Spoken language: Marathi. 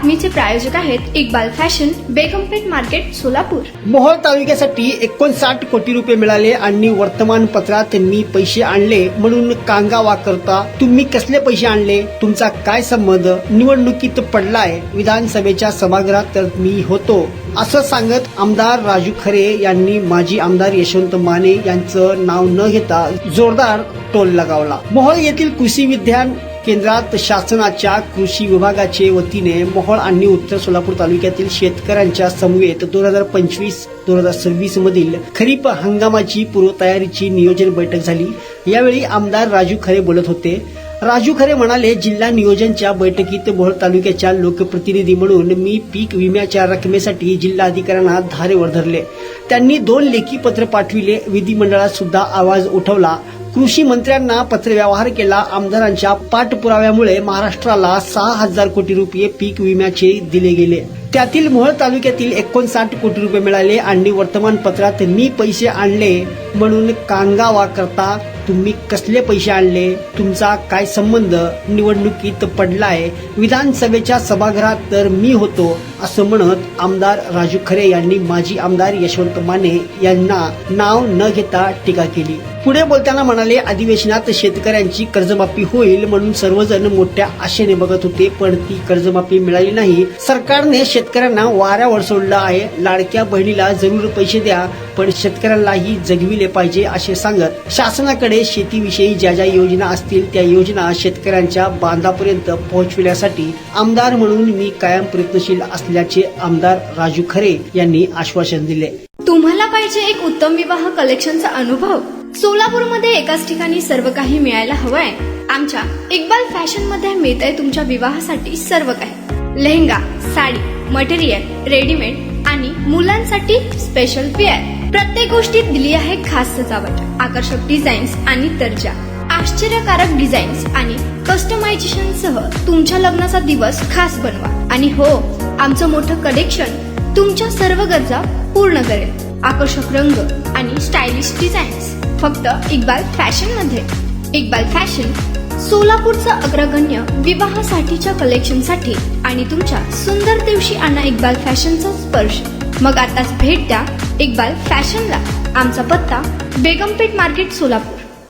बातमीचे प्रायोजक आहेत इक्बाल फॅशन, बेगमपेठ मार्केट, सोलापूर। मोहोळ तालुक्यासाठी 59 कोटी रुपये मिळाले आणि वर्तमानपत्रात मी पैसे आणले म्हणून कांगावा करता तुम्ही कसले पैसे आणले, तुमचा काय संबंध, निवडणुकीत पडलाय, विधानसभेच्या सभागृहात तर मी होतो असं सांगत आमदार राजू खरे यांनी माजी आमदार यशवंत माने यांचं नाव न घेता जोरदार टोल लगावला। मोहोळ येथील कृषी विज्ञान केंद्रात शासनाच्या कृषी विभागाचे वतीने मोहोळ आणि उत्तर सोलापूर तालुक्यातील शेतकऱ्यांच्या समवेत 2025-2026 मधील खरीप हंगामाची पूर्वतयारीची नियोजन बैठक झाली। यावेळी आमदार राजू खरे बोलत होते। राजू खरे म्हणाले, जिल्हा नियोजनच्या बैठकीत मोहोळ तालुक्याच्या लोकप्रतिनिधी म्हणून मी पीक विम्याच्या रकमेसाठी जिल्हाधिकाऱ्यांना धारेवर धरले। त्यांनी 2 लेखी पत्र पाठविले, विधिमंडळात सुद्धा आवाज उठवला, कृषी मंत्र्यांना पत्रव्यवहार केला। आमदारांच्या पाठपुराव्यामुळे महाराष्ट्राला 6000 कोटी रुपये पीक विम्याचे दिले गेले। त्यातील मोहोळ तालुक्यातील 59 कोटी रुपये मिळाले आणि वर्तमानपत्रात मी पैसे आणले म्हणून कांगावा करता तुम्ही कसले पैसे आणले, तुमचा काय संबंध, निवडणुकीत पडलाय, विधानसभेच्या सभागृहात तर मी होतो असं म्हणत आमदार राजू खरे यांनी माजी आमदार यशवंत माने यांना नाव न घेता टीका केली। पुढे बोलताना म्हणाले, अधिवेशनात शेतकऱ्यांची कर्जमाफी होईल म्हणून सर्वजण मोठ्या आशेने बघत होते, पण ती कर्जमाफी मिळाली नाही। सरकारने शेतकऱ्यांना वाऱ्यावर सोडलं आहे। लाडक्या बहिणीला जरूर पैसे द्या, पण शेतकऱ्यांनाही जगविले पाहिजे असे सांगत शासनाकडे शेतीविषयी ज्या ज्या योजना असतील त्या योजना शेतकऱ्यांच्या बांधापर्यंत पोहोचविण्यासाठी आमदार म्हणून मी कायम प्रयत्नशील असल्याचे आमदार राजू खरे यांनी आश्वासन दिले। तुम्हाला पाहिजे एक उत्तम विवाह कलेक्शनचा अनुभव? सोलापूरमध्ये एकाच ठिकाणी सर्व काही मिळायला हवंय? आमच्या इक्बाल फॅशन मध्ये मिळतंय तुमच्या विवाहासाठी सर्व काही। लेहंगा, साडी, मटेरियल, रेडीमेड आणि मुलांसाठी स्पेशल वेअर। प्रत्येक गोष्टीत दिली आहे खास सजावट, आकर्षक डिझाईन्स आणि दर्जा, आश्चर्यकारक डिझाईन्स आणि कस्टमायझेशन सह तुमच्या लग्नाचा दिवस खास बनवा। आणि हो, आमचं मोठं कलेक्शन तुमच्या सर्व गरजा पूर्ण करेल। आकर्षक रंग आणि स्टायलिश डिझाईन्स फक्त इक्बाल फॅशन मध्ये। इक्बाल फॅशन सोलापूरचं अग्रगण्य विवाहासाठीच्या कलेक्शनसाठी आणि तुमच्या सुंदर दिवशी आणा इक्बाल फॅशनचा स्पर्श। मग आताच भेट द्या इक्बाल फॅशनला। आमचा पत्ता बेगमपेठ मार्केट, सोलापूर।